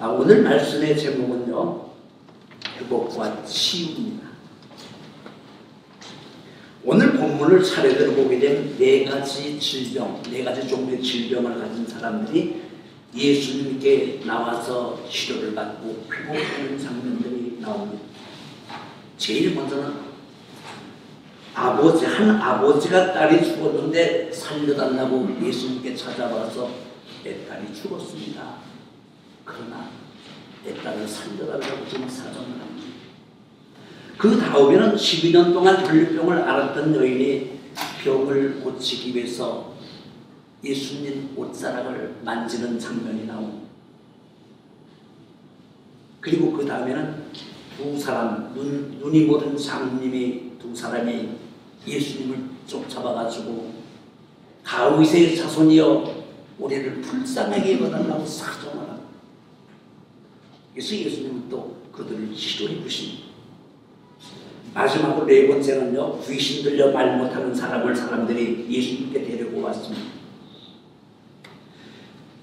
오늘 말씀의 제목은요, 회복과 치유입니다. 오늘 본문을 차례대로 보게 되면 네 가지 종류의 질병을 가진 사람들이 예수님께 나와서 치료를 받고 회복되는 장면들이 나옵니다. 제일 먼저는 한 아버지가 딸이 죽었는데 살려달라고 예수님께 찾아와서 내 딸이 죽었습니다. 그러나 내 딸을 살려달라고 지금 사정을 합니다. 그 다음에는 12년 동안 혈류병을 앓았던 여인이 병을 고치기 위해서 예수님 옷자락을 만지는 장면이 나옵니다. 그리고 그 다음에는 두 사람, 눈이 모든 장님이 두 사람이 예수님을 쫓아와가지고 다윗의 자손이여 우리를 불쌍하게 여겨달라고 사정을 합니다. 그래서 예수님은 또 그들을 치료해 주십니다. 마지막으로 네 번째는요, 귀신 들려 말 못하는 사람들이 예수님께 데리고 왔습니다.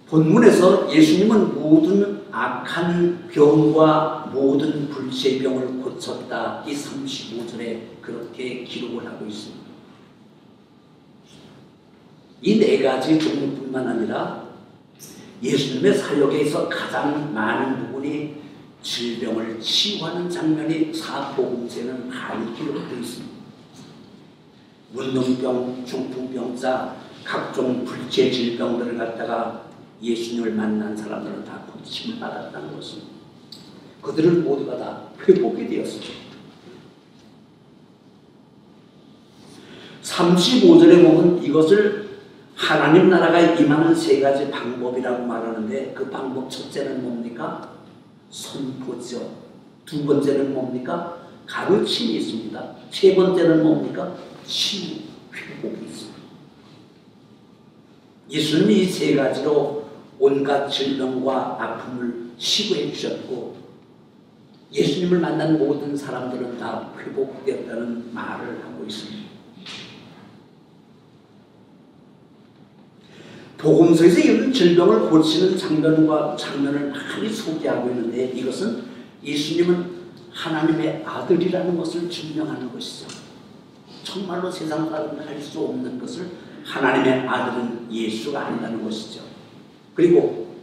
본문에서 예수님은 모든 악한 병과 모든 불치의 병을 고쳤다. 이 35절에 그렇게 기록을 하고 있습니다. 이 네 가지 종류뿐만 아니라 예수님의 사역에서 가장 많은 부분이 질병을 치유하는 장면이 사복음서에는 많이 기록되어 있습니다. 문둥병, 중풍병자, 각종 불치의 질병들을 갖다가 예수님을 만난 사람들은 다 고침을 받았다는 것입니다. 그들은 모두가 다 회복이 되었습니다. 35절에 보면 이것을 하나님 나라가 임하는 세 가지 방법이라고 말하는데 그 방법 첫째는 뭡니까? 선포죠. 두 번째는 뭡니까? 가르침이 있습니다. 세 번째는 뭡니까? 치유, 회복이 있습니다. 예수님이 이 세 가지로 온갖 질병과 아픔을 치유해 주셨고 예수님을 만난 모든 사람들은 다 회복되었다는 말을 하고 있습니다. 복음서에서 이런 질병을 고치는 장면을 많이 소개하고 있는데 이것은 예수님은 하나님의 아들이라는 것을 증명하는 것이죠. 정말로 세상 사람은 할 수 없는 것을 하나님의 아들은 예수가 한다는 것이죠. 그리고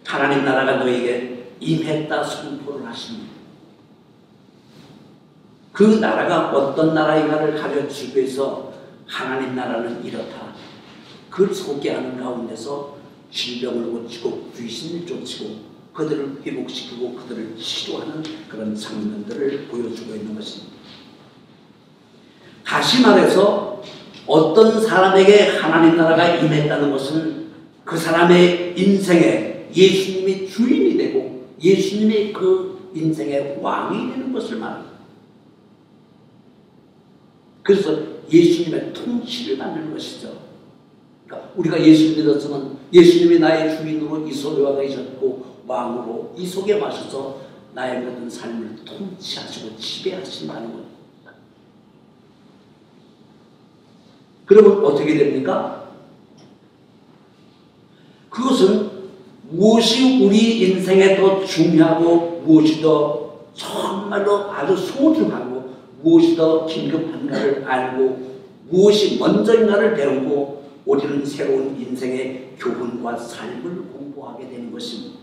하나님 나라가 너에게 임했다 선포를 하십니다. 그 나라가 어떤 나라인가를 가르치기 위해서 하나님 나라는 이렇다. 그걸 소개하는 가운데서 질병을 고치고 귀신을 쫓고 그들을 회복시키고 그들을 치료하는 그런 장면들을 보여주고 있는 것입니다. 다시 말해서 어떤 사람에게 하나님 나라가 임했다는 것은 그 사람의 인생에 예수님이 주인이 되고 예수님이 그 인생의 왕이 되는 것을 말합니다. 그래서 예수님의 통치를 받는 것이죠. 그러니까 우리가 예수를 믿었으면 예수님이 나의 주인으로 이 속에 와 계셨고 왕으로 이 속에 와셔서 나의 모든 삶을 통치하시고 지배하신다는 겁니다. 그러면 어떻게 됩니까? 그것은 무엇이 우리 인생에 더 중요하고 무엇이 더 정말로 아주 소중하고 무엇이 더 긴급한가를 알고 무엇이 먼저인가를 배우고 우리는 새로운 인생의 교훈과 삶을 공부하게 되는 것입니다.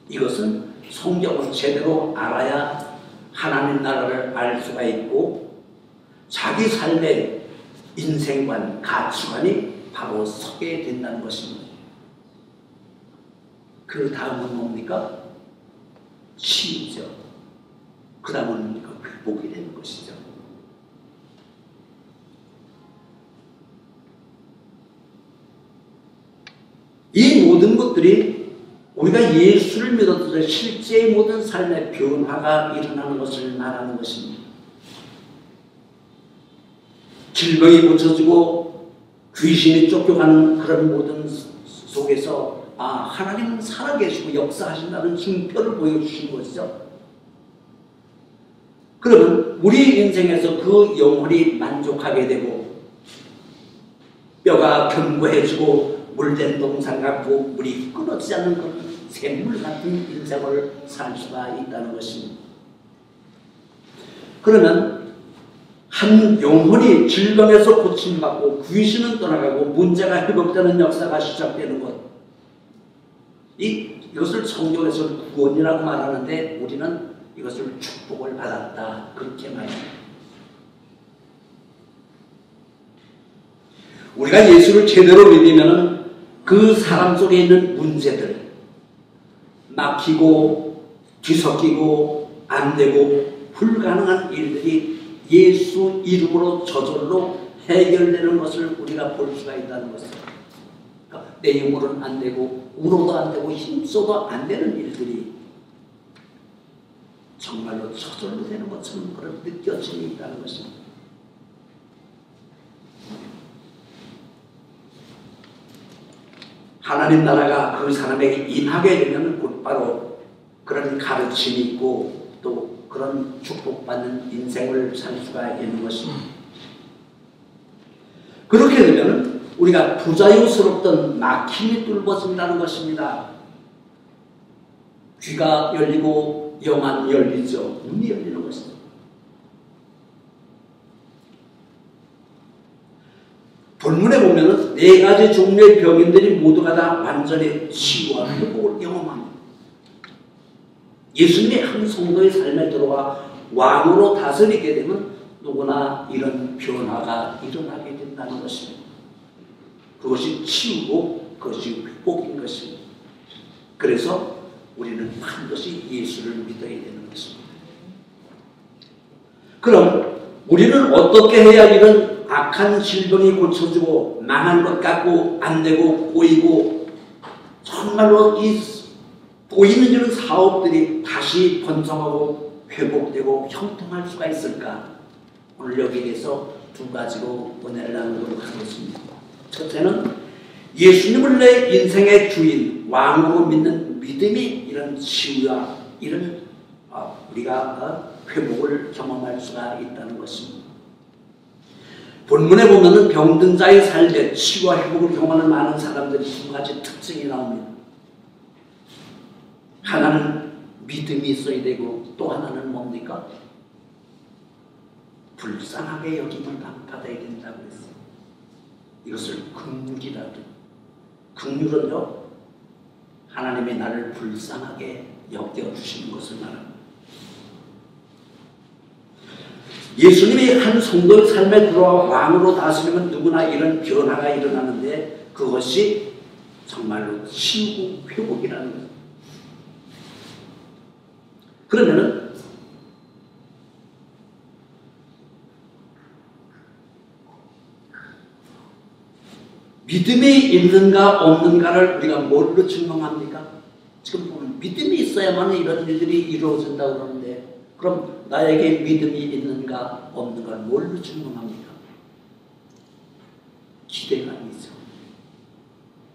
이것은 성경을 제대로 알아야 하나님 나라를 알 수가 있고 자기 삶의 인생관, 가치관이 바로 서게 된다는 것입니다. 그 다음은 뭡니까? 치유죠. 그 다음은 뭡니까? 회복이 되는 것이죠. 이 모든 것들이 우리가 예수를 믿어도 실제의 모든 삶의 변화가 일어나는 것을 말하는 것입니다. 질병이 고쳐지고 귀신이 쫓겨가는 그런 모든 속에서 하나님은 살아계시고 역사하신다는 증표를 보여주신 것이죠. 그러면 우리 인생에서 그 영혼이 만족하게 되고 뼈가 견고해지고 물된 동상 같고 물이 끊어지지 않는 그런 샘물 같은 인생을 살 수가 있다는 것입니다. 그러면 한 영혼이 질병에서 고침받고 귀신은 떠나가고 문제가 회복되는 역사가 시작되는 것, 이것을 성경에서는 구원이라고 말하는데 우리는 이것을 축복을 받았다 그렇게 말합니다. 우리가 예수를 제대로 믿으면 그 사람 속에 있는 문제들, 막히고 뒤섞이고 안되고 불가능한 일들이 예수 이름으로 저절로 해결되는 것을 우리가 볼 수가 있다는 것입니다. 그러니까 내 힘으로는 안되고 울어도 안되고 힘써도 안되는 일들이 정말로 저절로 되는 것처럼 그런 느껴짐이 있다는 것입니다. 하나님 나라가 그 사람에게 임하게 되면 곧바로 그런 가르침이 있고 또 그런 축복받는 인생을 살 수가 있는 것입니다. 그렇게 되면 우리가 부자유스럽던 막힘이 뚫어진다는 것입니다. 귀가 열리고 영안이 열리죠. 눈이 열리는 것입니다. 본문에 보면은 4가지 종류의 병인들이 모두가 다 완전히 치유와 회복을 경험합니다. 예수님이 한 성도의 삶에 들어와 왕으로 다스리게 되면 누구나 이런 변화가 일어나게 된다는 것입니다. 그것이 치유고 그것이 회복인 것입니다. 그래서 우리는 반드시 예수를 믿어야 되는 것입니다. 그럼 우리는 어떻게 해야 이런 악한 질병이 고쳐지고 망한 것 같고 안되고 보이고 정말로 이 보이는 이런 사업들이 다시 번성하고 회복되고 형통할 수가 있을까? 오늘 여기에 대해서 2가지로 은혜를 나누도록 하겠습니다. 첫째는 예수님을 내 인생의 주인, 왕으로 믿는 믿음이 이런 치유와 이런 우리가 회복을 경험할 수가 있다는 것입니다. 본문에 보면은 병든 자의 삶에 치유와 회복을 경험하는 많은 사람들이 2가지 특징이 나옵니다. 하나는 믿음이 있어야 되고 또 하나는 뭡니까? 불쌍하게 여김을 받아야 된다고 했어요. 이것을 긍휼이라고. 긍휼은요, 하나님이 나를 불쌍하게 여겨주시는 것을 말합니다. 예수님이 한 성도의 삶에 들어와 왕으로 다스리면 누구나 이런 변화가 일어나는데 그것이 정말로 치유고 회복이라는 거예요. 그러면은 믿음이 있는가 없는가를 우리가 뭘로 증명합니까? 지금 보면 믿음이 있어야만 이런 일들이 이루어진다고 그러는데 그럼 나에게 믿음이 있는가 없는가를 뭘로 증명합니까? 기대감이죠.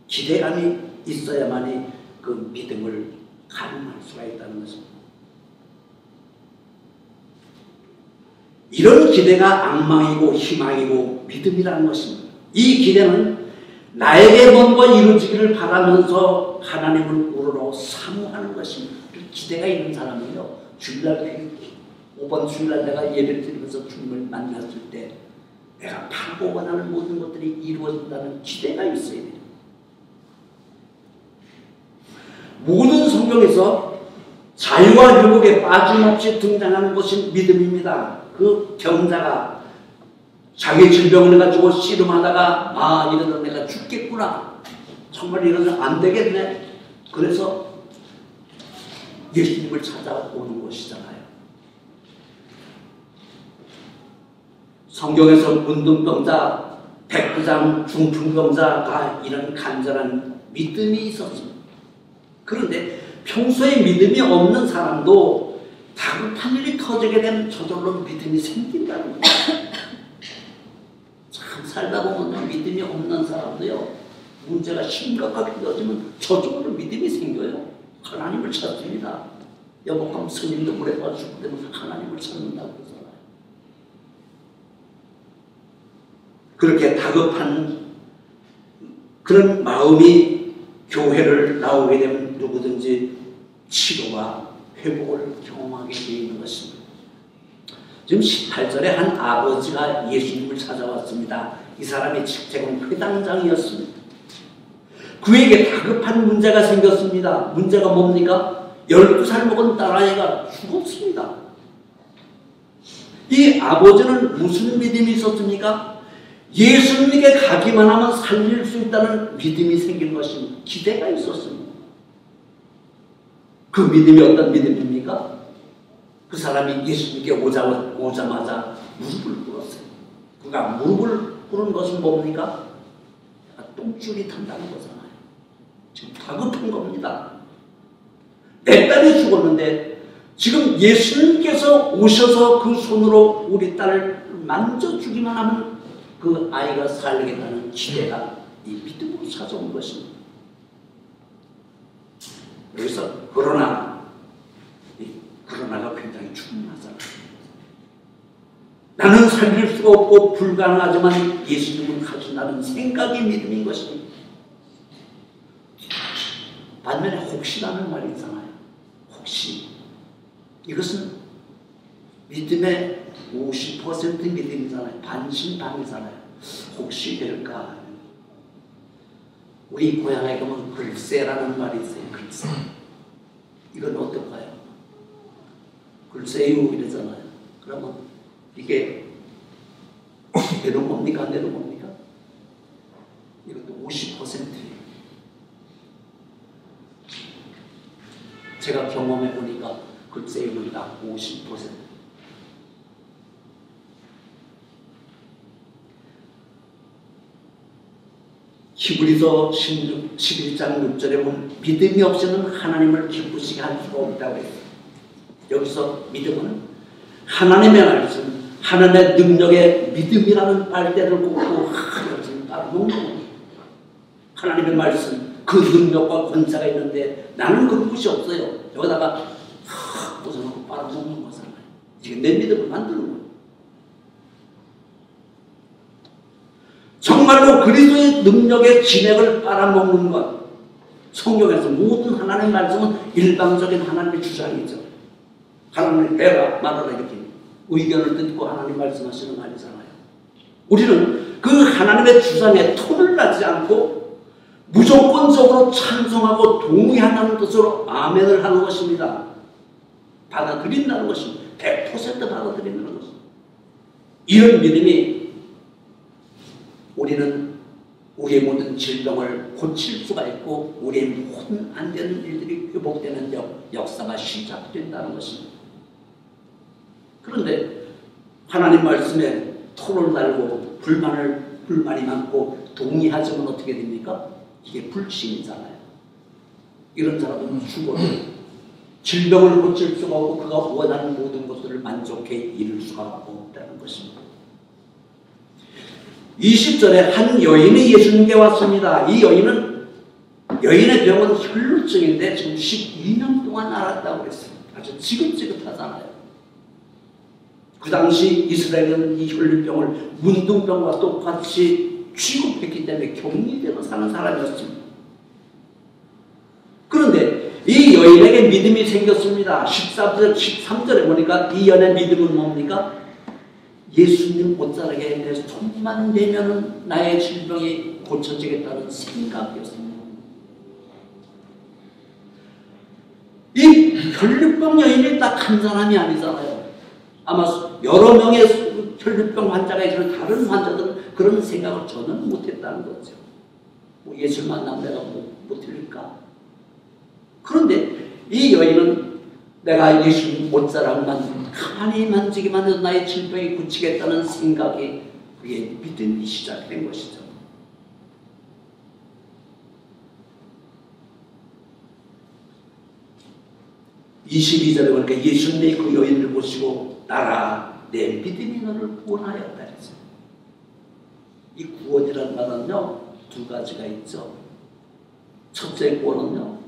기대감이 있어야만이 그 믿음을 가능할 수가 있다는 것입니다. 이런 기대가 악망이고 희망이고 믿음이라는 것입니다. 이 기대는 나에게 뭔가 이루어지기를 바라면서 하나님을 우러러 사모하는 것입니다. 기대가 있는 사람은요, 주일날 5번 주일날 내가 예배를 드리면서 주님을 만났을 때 내가 바라고 원하는 모든 것들이 이루어진다는 기대가 있어야 돼요. 모든 성경에서 자유와 회복에 빠짐없이 등장하는 것이 믿음입니다. 그 병자가 자기 질병을 가지고 씨름하다가 이러다 내가 죽겠구나, 정말 이러면 안 되겠네, 그래서 예수님을 찾아오는 것이잖아요. 성경에서 문둥병자, 백부장, 중풍병자가 이런 간절한 믿음이 있었습니다. 그런데 평소에 믿음이 없는 사람도 다급한 일이 터지게 되면 저절로 믿음이 생긴다는 거예요. 참 살다 보면 믿음이 없는 사람도요, 문제가 심각하게 터지면 저절로 믿음이 생겨요. 하나님을 찾습니다. 여보감 스님도 물에 빠져 죽을 때는 하나님을 찾는다고 그러잖아요. 그렇게 다급한 그런 마음이 교회를 나오게 되면 누구든지 치료와 회복을 경험하게 되어 있는 것입니다. 지금 18절에 한 아버지가 예수님을 찾아왔습니다. 이 사람의 직책은 회당장이었습니다. 그에게 다급한 문제가 생겼습니다. 문제가 뭡니까? 12살 먹은 딸아이가 죽었습니다. 이 아버지는 무슨 믿음이 있었습니까? 예수님에게 가기만 하면 살릴 수 있다는 믿음이 생긴 것입니다. 기대가 있었습니다. 그 믿음이 어떤 믿음입니까? 그 사람이 예수님께 오자마자 무릎을 꿇었어요. 그가 무릎을 꿇은 것은 뭡니까? 똥줄이 탄다는 거잖아요. 지금 다급한 겁니다. 내 딸이 죽었는데 지금 예수님께서 오셔서 그 손으로 우리 딸을 만져주기만 하면 그 아이가 살리겠다는 기대가 이 믿음으로 찾아온 것입니다. 여기서 그러나가 굉장히 충분하잖아요. 나는 살릴 수가 없고 불가능하지만 예수님은 가진다는 생각이 믿음인 것입니다. 반면에 혹시라는 말이 있잖아요. 혹시. 이것은 믿음의 50% 믿음이잖아요. 반신반의잖아요. 혹시 될까? 우리 고향에 가면 글쎄라는 말이 있어요. 글쎄. 이건 어떨까요? 글쎄요 이러잖아요. 그러면 이게 내는 뭡니까? 안 내는 뭡니까? 이것도 50%예요. 제가 경험해 보니까 글쎄요는 딱 50%. 히브리서 11장 6절에 보면 믿음이 없이는 하나님을 기쁘시게 할 수가 없다고 했어요. 여기서 믿음은 하나님의 말씀, 하나님의 능력의 믿음이라는 빨대를 꽂고 여기서 따로 놓는 겁니다. 하나님의 말씀, 그 능력과 권세가 있는데 나는 그런 것이 없어요. 여기다가 꽂아놓고 빨아먹는 거잖아요. 이게 내 믿음을 만드는 거예요. 정말로 그리스도의 능력의 진액을 빨아먹는 것. 성경에서 모든 하나님의 말씀은 일방적인 하나님의 주장이죠. 하나님 해라 말하라 이렇게 의견을 듣고 하나님 말씀하시는 거 아니잖아요. 우리는 그 하나님의 주장에 톤을 나지 않고 무조건적으로 찬성하고 동의한다는 뜻으로 아멘을 하는 것입니다. 받아들인다는 것입니다. 100% 받아들인다는 것입니다. 이런 믿음이 우리는 우리의 모든 질병을 고칠 수가 있고 우리의 모든 안 되는 일들이 회복되는 역사가 시작된다는 것입니다. 그런데 하나님 말씀에 토를 달고 불만이 많고 동의하지만 어떻게 됩니까? 이게 불신이잖아요. 이런 사람은 죽어도 질병을 고칠 수가 없고 그가 원하는 모든 것들을 만족해 이룰 수가 없다는 것입니다. 20절에 한 여인이 예수님께 왔습니다. 이 여인의 병은 혈루증인데 지금 12년 동안 앓았다고 그랬어요. 아주 지긋지긋하잖아요. 그 당시 이스라엘은 이 혈루병을 문둥병과 똑같이 취급했기 때문에 격리되어 사는 사람이었습니다. 그런데 이 여인에게 믿음이 생겼습니다. 13절에 보니까 이 여인의 믿음은 뭡니까? 예수님 옷자락에 내 손만 대면 나의 질병이 고쳐지겠다는 생각이었습니다. 이 혈루병 여인이 딱 한 사람이 아니잖아요. 아마 여러 명의 혈루병 환자가 있는 다른 환자들은 그런 생각을 전혀 못했다는 거죠. 뭐 예수를 만나면 내가 못 틀릴까? 그런데 이 여인은 내가 예수님 옷자락만 가만히 만지기만 해도 나의 질병이 고치겠다는 생각이 그게 믿음이 시작된 것이죠. (22절에) 보니까 예수님이 그 여인을 보시고 나라 내 믿음이 너를 구원하였다 했어요. 이 구원이라는 말은요 두 가지가 있죠. 첫째 구원은요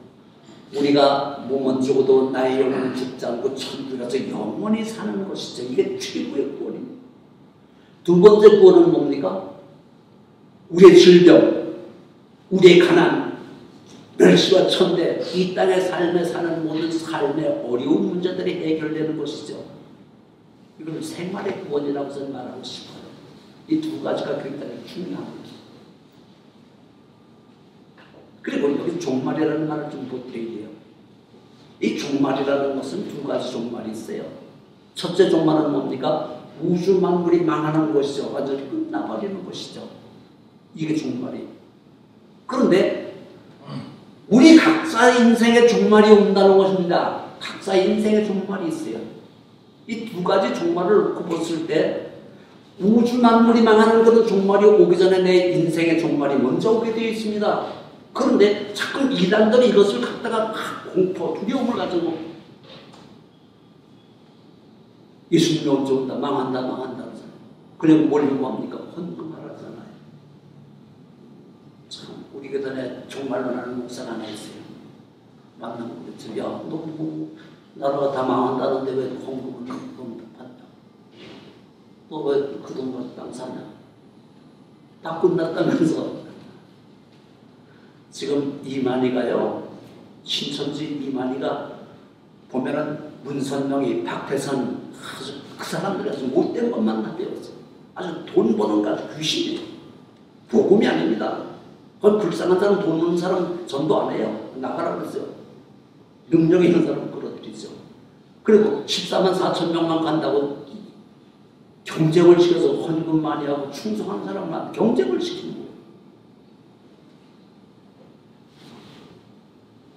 우리가 몸은 죽어도 나의 영혼은 죽지 않고 천국에 가서 영원히 사는 것이죠. 이게 최고의 구원입니다. 두 번째 구원은 뭡니까? 우리의 질병, 우리의 가난, 멸시와 천대, 이 땅의 삶에 사는 모든 삶의 어려운 문제들이 해결되는 것이죠. 이걸 생활의 구원이라고 저는 말하고 싶어요. 이 두 가지가 굉장히 중요합니다. 그리고 여기 종말이라는 말을 좀 보태야 돼요. 이 종말이라는 것은 두 가지 종말이 있어요. 첫째 종말은 뭡니까? 우주 만물이 망하는 것이죠. 완전히 끝나버리는 것이죠. 이게 종말이에요. 그런데 우리 각자의 인생의 종말이 온다는 것입니다. 각자의 인생의 종말이 있어요. 이 두 가지 종말을 놓고 봤을 때 우주 만물이 망하는 그런 종말이 오기 전에 내 인생의 종말이 먼저 오게 되어 있습니다. 그런데 자꾸 이단들이 이것을 갖다가 막 공포, 두려움을 가지고 예수님이 언제 온다, 망한다, 망한다. 그리고 뭘 요구합니까? 헌금하라잖아요. 참, 우리 교단에 정말로 나는 목사가 하나 있어요. 만나고 그랬죠. 야, 너 뭐, 나라가 다 망한다는데 왜 헌금을 받냐? 너 왜 그 돈 가지고 땅 사냐? 다 끝났다면서. 지금 이만희가요, 신천지 이만희가 보면은 문선명이, 박태선, 그 사람들이 아주 못된 것만 다 배웠어. 아주 돈 버는 거 아주 귀신이에요. 복음이 아닙니다. 그건 불쌍한 사람, 돈 버는 사람 전도 안 해요. 나가라 그랬어요. 능력 있는 사람은 끌어들이죠. 그리고 14만 4천 명만 간다고 경쟁을 시켜서 헌금 많이 하고 충성한 사람만 경쟁을 시키는 거예요.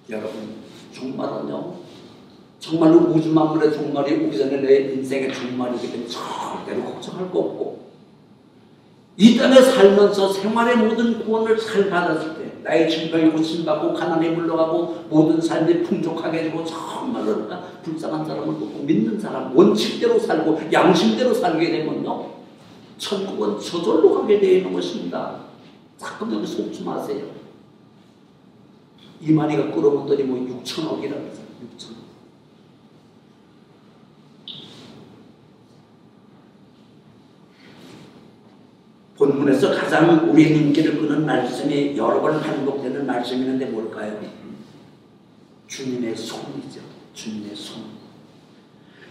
여러분, 종말은요, 정말로 우주 만물의 종말이 오기 전에 내 인생의 종말이기 때문에 절대로 걱정할 거 없고, 이 땅에 살면서 생활의 모든 구원을 잘 받았을 때 나의 질병이 고침받고 가난이 물러가고 모든 삶이 풍족하게 되고 정말로 불쌍한 사람을 보고 믿는 사람, 원칙대로 살고 양심대로 살게 되면요, 천국은 저절로 가게 되는 것입니다. 자꾸 여기 속지 마세요. 이만희가 끌어모더니 뭐 6천억이라고 해서 6천억. 본문에서 가장 우리의 눈길을 끄는 말씀이 여러 번 반복되는 말씀이 있는데 뭘까요? 주님의 손이죠. 주님의 손.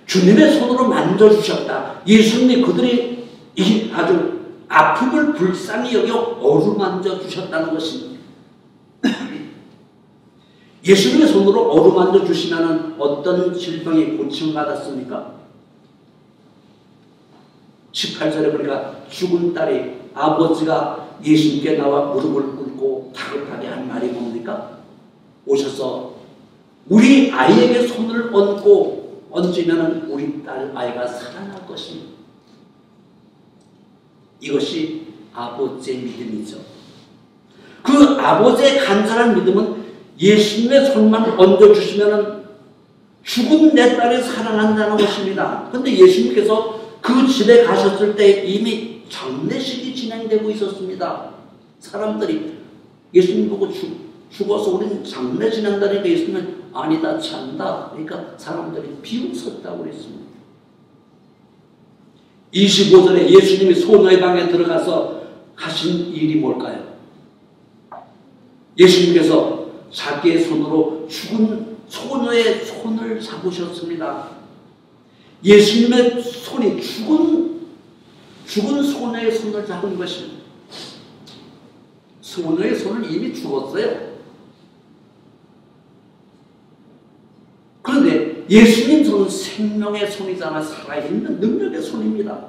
주님의 손으로 만져주셨다. 예수님이 그들이 아주 아픔을 불쌍히 여겨 어루만져 주셨다는 것입니다. 예수님의 손으로 어루만져 주시면 어떤 질병이 고침받았습니까? 18절에 보니까 죽은 딸이 아버지가 예수님께 나와 무릎을 꿇고 다급하게 한 말이 뭡니까? 오셔서 우리 아이에게 손을 얹으면 우리 딸 아이가 살아날 것입니다. 이것이 아버지의 믿음이죠. 그 아버지의 간절한 믿음은 예수님의 손만 얹어주시면 죽은 내 딸이 살아난다는 것입니다. 그런데 예수님께서 그 집에 가셨을 때 이미 장례식이 진행되고 있었습니다. 사람들이 예수님 보고 죽어서 우리는 장례 지낸다니까 예수님은 아니다, 찬다. 그러니까 사람들이 비웃었다고 그랬습니다. 25절에 예수님이 소녀의 방에 들어가서 하신 일이 뭘까요? 예수님께서 자기의 손으로 죽은 소녀의 손을 잡으셨습니다. 예수님의 손이 죽은 소녀의 손을 잡은 것입니다. 소녀의 손은 이미 죽었어요. 그런데 예수님 손은 생명의 손이잖아. 살아있는 능력의 손입니다.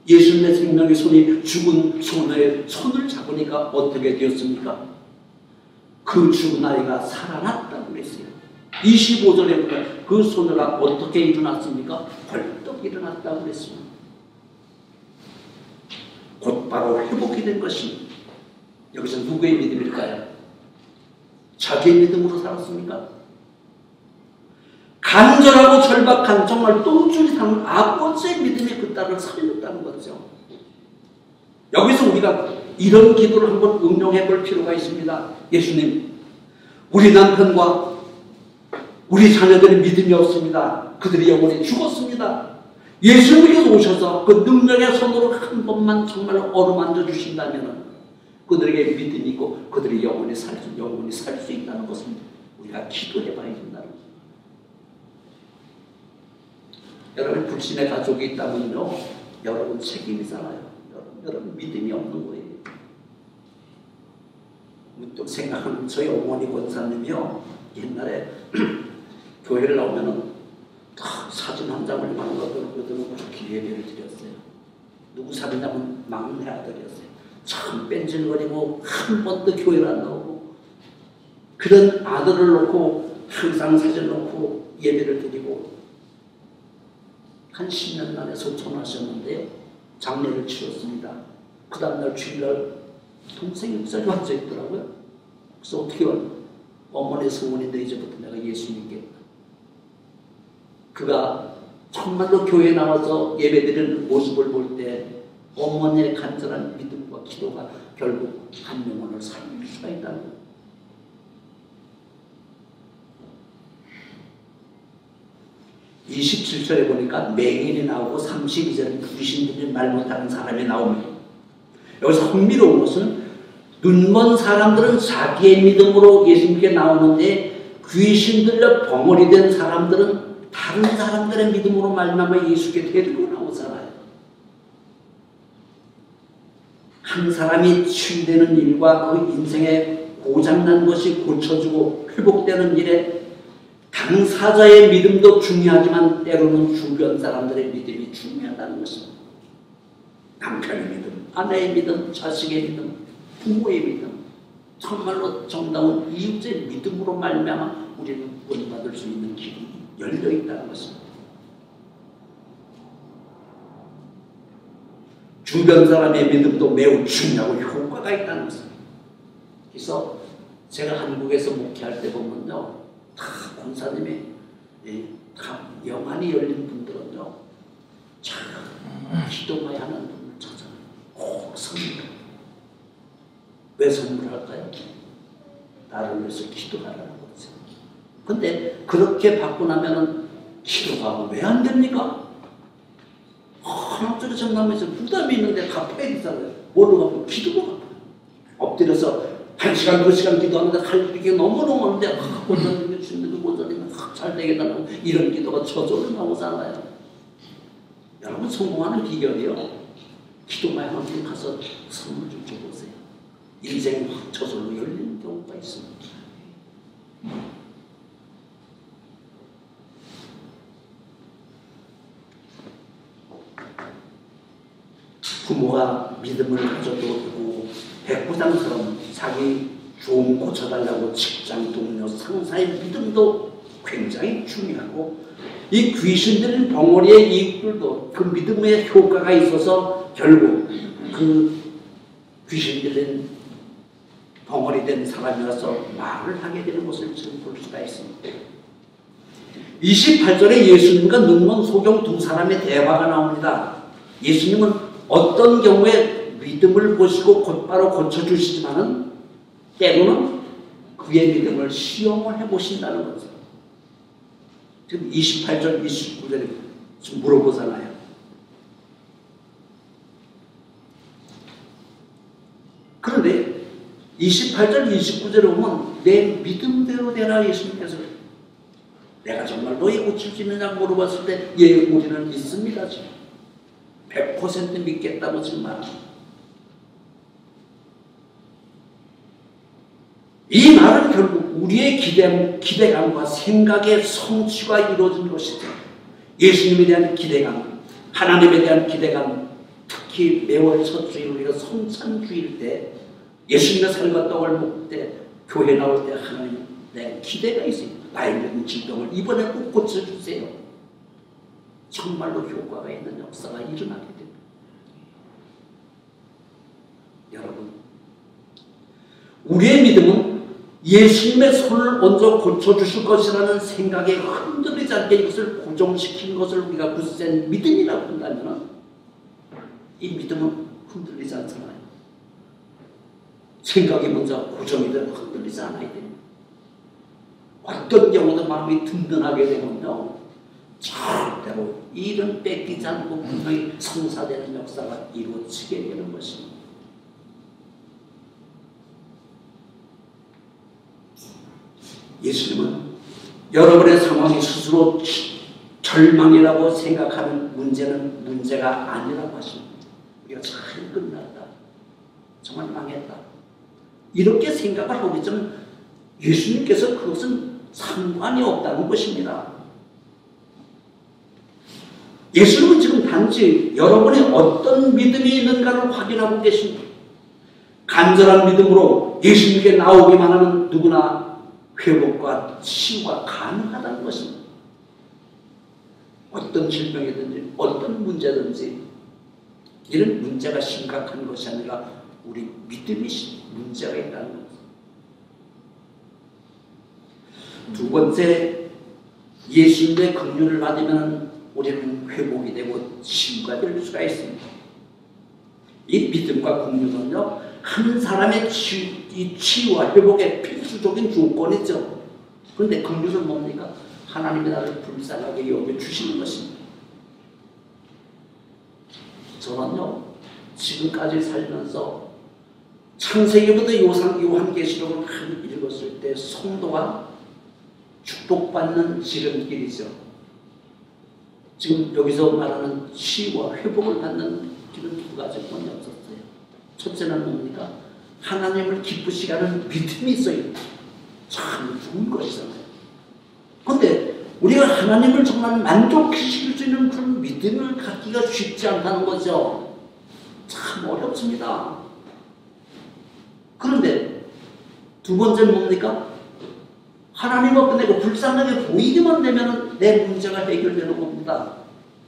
예수님의 생명의 손이 죽은 소녀의 손을 잡으니까 어떻게 되었습니까? 그 죽은 아이가 살아났다고 그랬어요. 25절에 보면 그 소녀가 어떻게 일어났습니까? 벌떡 일어났다고 그랬습니다. 곧바로 회복이 된 것입니다. 여기서 누구의 믿음일까요? 자기의 믿음으로 살았습니까? 간절하고 절박한 정말 똥줄이 닿는 아버지의 믿음이 그 딸을 살렸다는 거죠. 여기서 우리가 이런 기도를 한번 응용해 볼 필요가 있습니다. 예수님, 우리 남편과 우리 자녀들의 믿음이 없습니다. 그들이 영원히 죽었습니다. 예수님께서 오셔서 그 능력의 손으로 한 번만 정말 어루만져 주신다면 그들에게 믿음이 있고 그들이 영원히 살 수 있다는 것을 우리가 기도해 봐야 된다는 거예요. 여러분 불신의 가족이 있다면요, 여러분 책임이잖아요. 여러분 믿음이 없는 거예요. 문득 생각하는 저희 어머니 권사님이요, 옛날에 교회를 나오면은 사진 한 장을 만들어두고 그렇게 예배를 드렸어요. 누구 사진이냐면 막내 아들이었어요. 참 뺀질거리고 한 번도 교회를 안 나오고, 그런 아들을 놓고 항상 사진 놓고 예배를 드리고 한 10년 만에 소천하셨는데요, 장례를 치렀습니다. 그 다음날 주일날 동생이 그 자리에 앉아있더라고요. 그래서 어떻게 어머니 소원인데 이제부터 내가 예수 믿겠다. 그가 정말로 교회에 나와서 예배드리는 모습을 볼 때 어머니의 간절한 믿음과 기도가 결국 한 영혼을 살릴 수가 있다는 거예요. (27절에) 보니까 맹인이 나오고 32절에 귀신들이 말 못하는 사람이 나옵니다. 여기서 흥미로운 것은 눈먼 사람들은 자기의 믿음으로 예수님께 나오는데 귀신 들려 벙어리 된 사람들은 다른 사람들의 믿음으로 말미암아 예수께 데리고 나오잖아요. 한 사람이 치유되는 일과 그 인생에 고장난 것이 고쳐주고 회복되는 일에 당사자의 믿음도 중요하지만 때로는 주변 사람들의 믿음이 중요하다는 것입니다. 남편의 믿음, 아내의 믿음, 자식의 믿음, 부모의 믿음, 정말로 정다운 이웃의 믿음으로 말미암아 우리는 구원받을 수 있는 길이 열려 있다는 것입니다. 주변 사람의 믿음도 매우 중요하고 효과가 있다는 것입니다. 그래서 제가 한국에서 목회할 때 보면요, 다 권사님이 다 영안이 열린 분들은요, 참 기도해야 하는 분을 찾아요. 꼭 선물. 왜 선물할까요? 나를 위해서 기도하라는 거죠. 근데 그렇게 받고 나면은 기도가 왜 안 됩니까? 하나짜리 정남에서 부담이 있는데 갚아야 되잖아요. 뭘로 갚아요? 기도로 갚아요. 엎드려서 1시간, 2시간 기도하는데 할 일이 너무너무 많은데 고전이면 주님도 고전이면 잘 되겠다는 이런 기도가 저절로 나오잖아요. 여러분 성공하는 비결이요, 기도만 하면 가서 선물 좀 줘보세요. 인생이 확 저절로 열리는 경우가 있습니다. 부모가 믿음을 가져도 되고 백부장처럼 자기 좀 고쳐달라고 직장 동료 상사의 믿음도 굉장히 중요하고, 이 귀신 들린 벙어리의 이웃들도 그 믿음의 효과가 있어서 결국 그 귀신 들린 벙어리 된 사람이 와서 말을 하게 되는 것을 지금 볼 수가 있습니다. 28절에 예수님과 눈먼 소경 두 사람의 대화가 나옵니다. 예수님은 어떤 경우에 믿음을 보시고 곧바로 고쳐주시지만은 때로는 그의 믿음을 시험을 해보신다는 거죠. 지금 28절, 29절에 지금 물어보잖아요. 그런데 28절, 29절에 보면 내 믿음대로 되라 예수님께서, 내가 정말 너희 고칠 수 있느냐 물어봤을 때 예, 우리는 믿습니다. 지금 100% 믿겠다고 지금 말합니다. 이 말은 결국 우리의 기대감과 생각의 성취가 이루어진 것이죠. 예수님에 대한 기대감, 하나님에 대한 기대감, 특히 매월 첫 주일 우리가 성찬주일 때 예수님의 살과 떡을 먹을 때 교회 나올 때 하나님 내 기대가 있습니다. 나의 모든 질병을 이번에 꼭 고쳐주세요. 정말로 효과가 있는 역사가 일어나게 됩니다. 여러분, 우리의 믿음은 예수님의 손을 얹어 고쳐주실 것이라는 생각에 흔들리지 않게 이것을 고정시킨 것을 우리가 굳센 믿음이라고 한다면 이 믿음은 흔들리지 않잖아요. 생각이 먼저 고정이 되면 흔들리지 않아야 됩니다. 어떤 경우도 마음이 든든하게 되면요, 절대로 일은 뺏기지 않고 분명히 성사되는 역사가 이루어지게 되는 것입니다. 예수님은 여러분의 상황이 스스로 절망이라고 생각하는 문제는 문제가 아니라고 하십니다. 우리가 잘 끝났다. 정말 망했다. 이렇게 생각을 하고 있지만 예수님께서 그것은 상관이 없다는 것입니다. 예수님은 지금 단지 여러분이 어떤 믿음이 있는가를 확인하고 계십니다. 간절한 믿음으로 예수님께 나오기만 하면 누구나 회복과 치유가 가능하다는 것입니다. 어떤 질병이든지 어떤 문제든지 이런 문제가 심각한 것이 아니라 우리 믿음이 문제가 있다는 것. 두 번째, 예수님의 긍휼을 받으면 우리는 회복이 되고 치유가 될 수가 있습니다. 이 믿음과 긍휼은요, 한 사람의 치유와 회복의 필수적인 조건이죠. 그런데 긍휼은 뭡니까? 하나님이 나를 불쌍하게 여겨주시는 것입니다. 저는요, 지금까지 살면서 창세기부터 요한계시록을 읽었을 때 성도가 축복받는 지름길이죠. 지금 여기서 말하는 치유와 회복을 받는 길은 두 가지뿐이 없었어요. 첫째는 뭡니까? 하나님을 기쁘시게 하는 믿음이 있어요. 참 좋은 것이잖아요. 그런데 우리가 하나님을 정말 만족시킬 수 있는 그런 믿음을 갖기가 쉽지 않다는 거죠. 참 어렵습니다. 그런데 두 번째는 뭡니까? 하나님 앞에 내가 불쌍하게 보이기만 되면 내 문제가 해결되는 겁니다.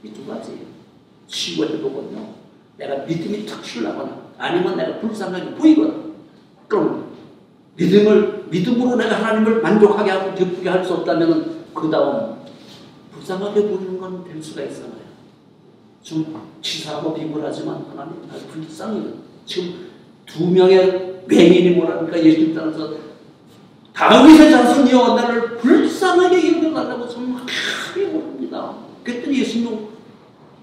이 두 가지. 치유와 회복은요, 내가 믿음이 특출나거나 아니면 내가 불쌍하게 보이거나, 그럼 믿음으로 내가 하나님을 만족하게 하고 기쁘게 할 수 없다면 그 다음 불쌍하게 보이는 건 될 수가 있잖아요. 좀 치사하고 비굴하지만 하나님 날 불쌍해요. 지금 두 명의 맹인이 뭐랍니까? 예수님 따라서 다윗의 자손이여 나를 불쌍하게 여겨달라고 정말 크게 모릅니다. 그랬더니 예수님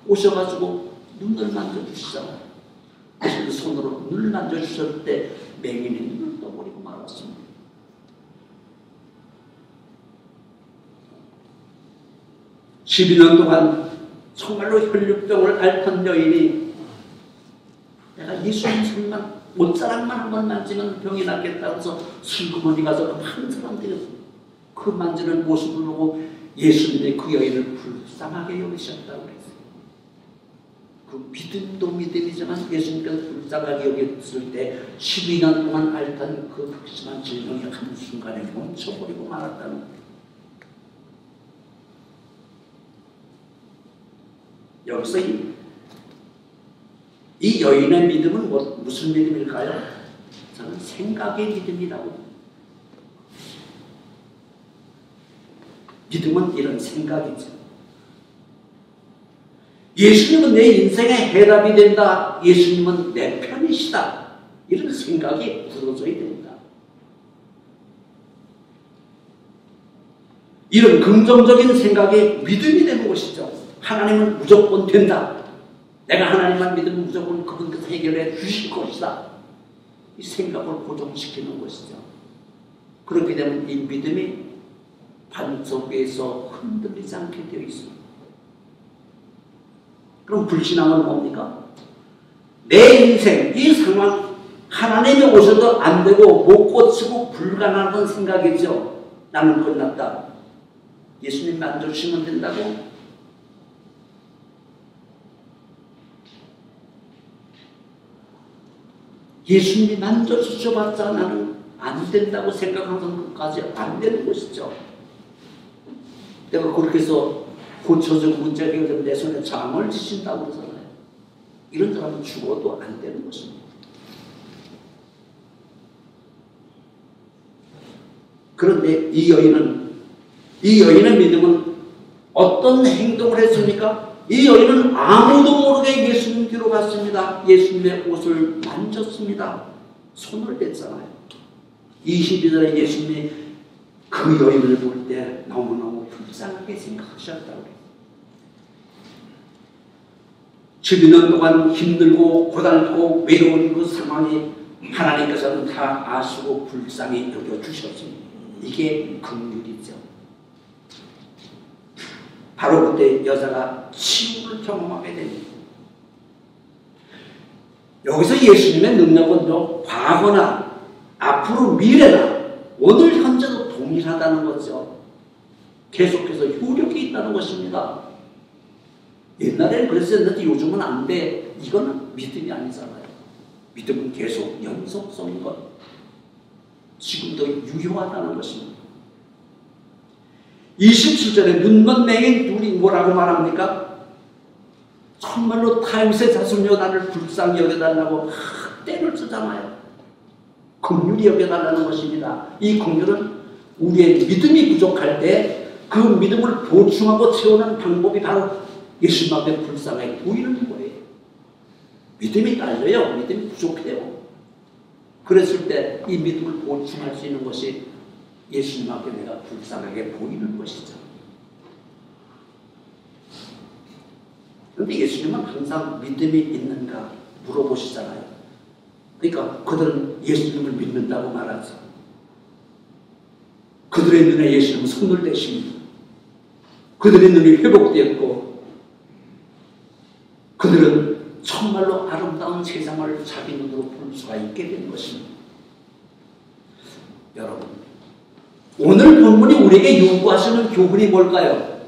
오셔가지고 눈을 만져주시잖아요. 예수님 손으로 눈을 만져주셨을 때 맹인이 눈을 떠버리고 말았습니다. (12년) 동안 정말로 혈류병을 앓던 여인이 내가 예수님 손만 옷자락만 한 번 만지면 병이 낫겠다고 해서 슬그머니 가서 많은 사람들이 그 만지는 모습을 보고 예수님이 그 여인을 불쌍하게 여기셨다고 그랬어요. 그 믿음도 믿음이지만 예수님께서 불쌍하게 여겼을 때 12년 동안 앓던 그 극심한 질병이 한순간에 멈춰버리고 말았다는 거예요. 여기서 이 여인의 믿음은 무슨 믿음일까요? 저는 생각의 믿음이라고. 믿음은 이런 생각이죠. 예수님은 내 인생의 해답이 된다. 예수님은 내 편이시다. 이런 생각이 굳어져야 됩니다. 이런 긍정적인 생각이 믿음이 되는 것이죠. 하나님은 무조건 된다. 내가 하나님만 믿으면 무조건 그분께서 해결해 주실 것이다. 이 생각을 고정시키는 것이죠. 그렇게 되면 이 믿음이 반석 위에서 흔들리지 않게 되어 있습니다. 그럼 불신앙은 뭡니까? 내 인생, 이 상황 하나님이 오셔도 안 되고 못 고치고 불가능한 생각이죠. 나는 끝났다. 예수님 만져주시면 된다고? 예수님이 만져주셔봤자 나는 안 된다고 생각하는 것까지 안 되는 것이죠. 내가 그렇게 해서 고쳐지고 문제가 해결되면 내 손에 장을 지신다고 그러잖아요. 이런 사람은 죽어도 안 되는 것입니다. 그런데 이 여인의 믿음은 어떤 행동을 했습니까? 이 여인은 아무도 모르게 예수님 뒤로 갔습니다. 예수님의 옷을 만졌습니다. 손을 댔잖아요. 22절에 예수님이 그 여인을 볼 때 너무너무 불쌍하게 생각하셨다고 해요. 12년 동안 힘들고 고달프고 외로운 그 상황이 하나님께서는 다 아시고 불쌍히 여겨주셨습니다. 이게 긍휼이죠. 바로 그때 여자가 치유를 경험하게 됩니다. 여기서 예수님의 능력은 과거나 앞으로 미래나 오늘 현재도 동일하다는 거죠. 계속해서 효력이 있다는 것입니다. 옛날에는 그랬었는데 요즘은 안 돼. 이거는 믿음이 아니잖아요. 믿음은 계속 연속성인 것. 지금도 유효하다는 것입니다. 27절에 눈먼 맹인 둘이 뭐라고 말합니까? 정말로 타임스의 자손여 나를 불쌍히 여겨달라고 막 때를 쓰잖아요. 긍휼히 여겨달라는 것입니다. 이 긍휼은 우리의 믿음이 부족할 때 그 믿음을 보충하고 채우는 방법이 바로 예수님 앞에 불쌍하게 보이는 거예요. 믿음이 딸려요. 믿음이 부족해요. 그랬을 때 이 믿음을 보충할 수 있는 것이 예수님 앞에 내가 불쌍하게 보이는 것이죠. 그런데 예수님은 항상 믿음이 있는가 물어보시잖아요. 그러니까 그들은 예수님을 믿는다고 말하죠. 그들의 눈에 예수님은 손을 대십니다. 그들의 눈이 회복되었고 그들은 정말로 아름다운 세상을 자기 눈으로 볼 수가 있게 된 것입니다. 여러분, 오늘 본문이 우리에게 요구하시는 교훈이 뭘까요?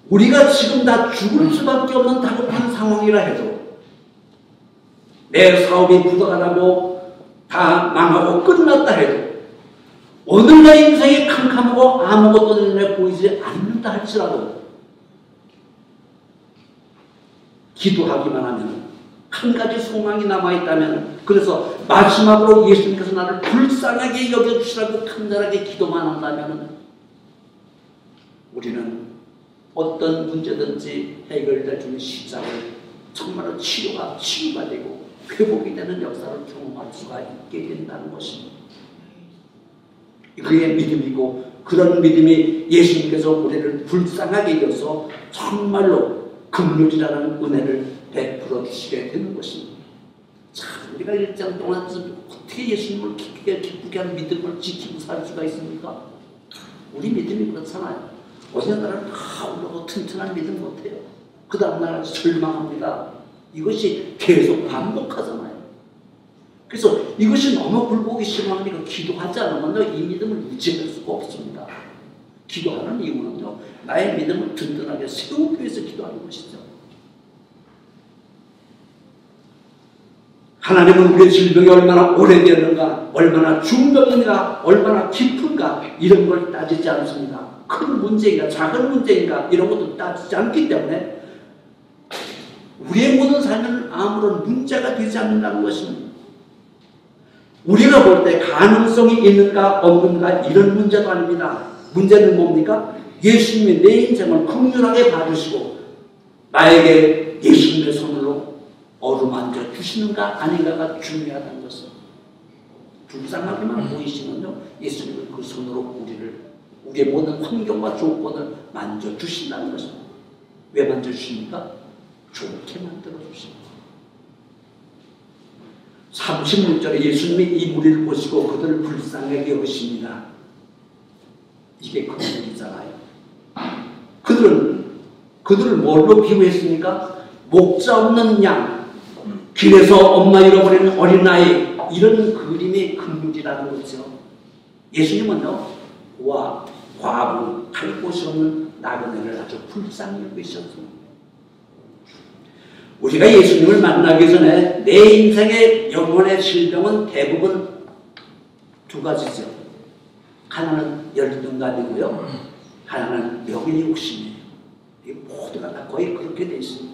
우리가 지금 다 죽을 수밖에 없는 다급한 상황이라 해도 내 사업이 부도가나고 다 망하고 끝났다 해도 오늘 내 인생이 캄캄하고 아무것도 눈에 보이지 않는다 할지라도 기도하기만 하면 한 가지 소망이 남아있다면 그래서 마지막으로 예수님께서 나를 불쌍하게 여겨주시라고 간절하게 기도만 한다면 우리는 어떤 문제든지 해결될 수 있는 시작을 정말로 치유가 되고 회복이 되는 역사를 경험할 수가 있게 된다는 것입니다. 그게 믿음이고 그런 믿음이 예수님께서 우리를 불쌍하게 여겨서 정말로 긍휼이라는 은혜를 베풀어 주시게 되는 것입니다. 참 우리가 일장 동안 어떻게 예수님을 기쁘게 하는 믿음을 지키고 살 수가 있습니까? 우리 믿음이 그렇잖아요. 어느 날은 다 올라오고 튼튼한 믿음 못해요. 그 다음 날은 절망합니다. 이것이 계속 반복하잖아요. 그래서 이것이 너무 굴복이 심하니까 기도하지 않으면 이 믿음을 유지할 수가 없습니다. 기도하는 이유는요, 나의 믿음을 든든하게 세우기 위해서 기도하는 것이죠. 하나님은 우리의 질병이 얼마나 오래되었는가, 얼마나 중병인가, 얼마나 깊은가 이런 걸 따지지 않습니다. 큰 문제인가 작은 문제인가 이런 것도 따지지 않기 때문에 우리의 모든 삶은 아무런 문제가 되지 않는다는 것입니다. 우리가 볼 때 가능성이 있는가 없는가 이런 문제도 아닙니다. 문제는 뭡니까? 예수님이 내 인생을 긍휼하게 봐주시고 나에게 예수님의 손으로 어루만져 주시는가 아닌가가 중요하다는 것은 불쌍하게만 보이시면요 예수님은 그 손으로 우리의 모든 환경과 조건을 만져주신다는 것입니다. 왜 만져주십니까? 좋게 만들어주십니다. 36절에 예수님이 이 무리를 보시고 그들을 불쌍하게 여기십니다. 이게 긍휼이잖아요. 그들을 뭘로 비유했습니까? 목자 없는 양, 길에서 엄마 잃어버리는 어린아이 이런 그림의 긍휼이라는 거죠. 예수님은요 과부, 갈 곳이 없는 나그네를 아주 불쌍히 여기셨습니다. 우리가 예수님을 만나기 전에 내 인생의 영혼의 질병은 대부분 두 가지죠. 하나는 열등감이고요. 하나는 명예 욕심이에요. 모두가 다 거의 그렇게 되어 있습니다.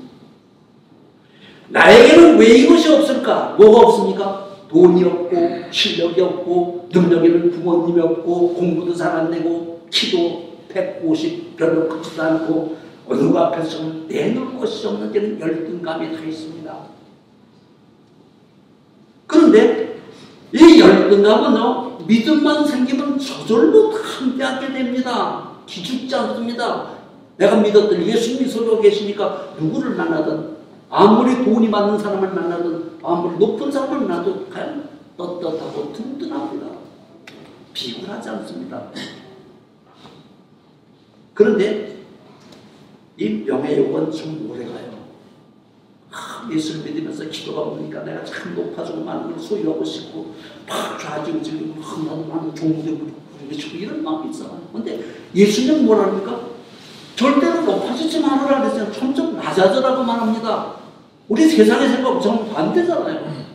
나에게는 왜 이것이 없을까? 뭐가 없습니까? 돈이 없고 실력이 없고 능력 있는 부모님이 없고 공부도 잘 안 되고 키도 150 별로 크지도 않고 어느 앞에서 내놓을 것이 없는 데는 열등감이 다 있습니다. 그런데 이 열등감은요 믿음만 생기면 저절로 함께하게 됩니다. 기죽지 않습니다. 내가 믿었던 예수님이 서로 계시니까 누구를 만나든 아무리 돈이 많은 사람을 만나든 아무리 높은 사람을 만나도 떳떳하고 든든합니다. 비굴하지 않습니다. 그런데 이 명예욕은 좀 오래가요. 예수를 믿으면서 기도가 오니까 내가 참 높아지고 많은 걸 소유하고 싶고 막 좌지우지고 나도 많은 종들을 부리고 이런 마음이 있어요. 그런데 예수님 뭐랍니까? 절대로 높아지지 말아라 그랬어요. 점점 낮아져라고 말합니다. 우리 세상의 생각은 정말 반대잖아요.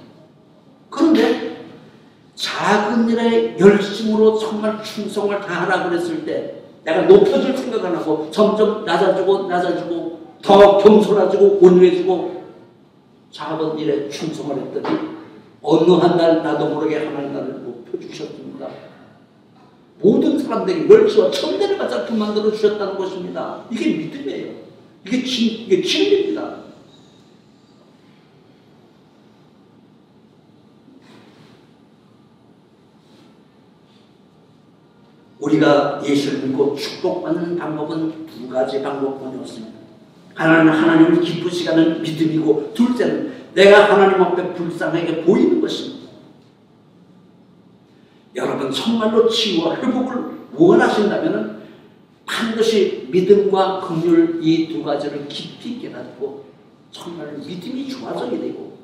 그런데 작은 일에 열심으로 정말 충성을 다하라 그랬을 때 내가 높아질 생각 안 하고 점점 낮아지고 더 겸손해지고 온유해지고 작은 일에 충성을 했더니 어느 한 날 나도 모르게 하나님 나를 높여주셨습니다. 모든 사람들이 멸치와 천대를 갖다 만들어 주셨다는 것입니다. 이게 믿음이에요. 이게 진리입니다. 우리가 예수를 믿고 축복받는 방법은 두 가지 방법뿐이 없습니다. 하나는 하나님을 기쁘시게 하는 믿음이고, 둘째는 내가 하나님 앞에 불쌍하게 보이는 것입니다. 여러분 정말로 치유와 회복을 원하신다면 반드시 믿음과 긍휼 이 두 가지를 깊이 깨닫고 정말 믿음이 좋아져야 되고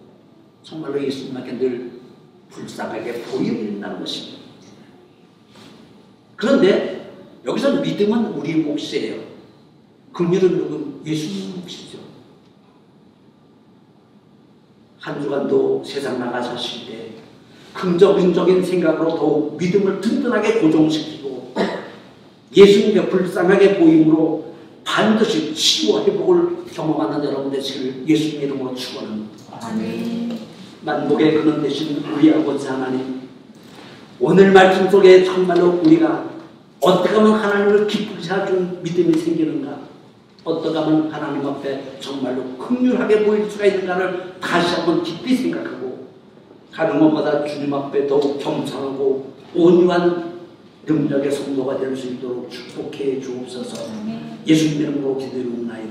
정말로 예수님께 늘 불쌍하게 보여야 된다는 것입니다. 그런데 여기서 믿음은 우리 몫이에요. 긍휼은 누군? 예수님 몫이죠. 한 주간도 세상 나가셨을 때 긍정적인 생각으로 더욱 믿음을 든든하게 고정시키고 예수님께 불쌍하게 보임으로 반드시 치유와 회복을 경험하는 여러분 되시길 예수님 이름으로 축원합니다. 아멘. 만복의 근원 되신 우리 아버지 하나님, 오늘 말씀 속에 정말로 우리가 어떻게 하면 하나님을 기쁘게 해준 믿음이 생기는가, 어떻게 하면 하나님 앞에 정말로 긍휼하게 보일 수가 있는가를 다시 한번 깊이 생각하고 가는 것마다 주님 앞에 더욱 겸손하고 온유한 능력의 성도가 될 수 있도록 축복해 주옵소서. 예수님 이름으로 기도드리옵나이다.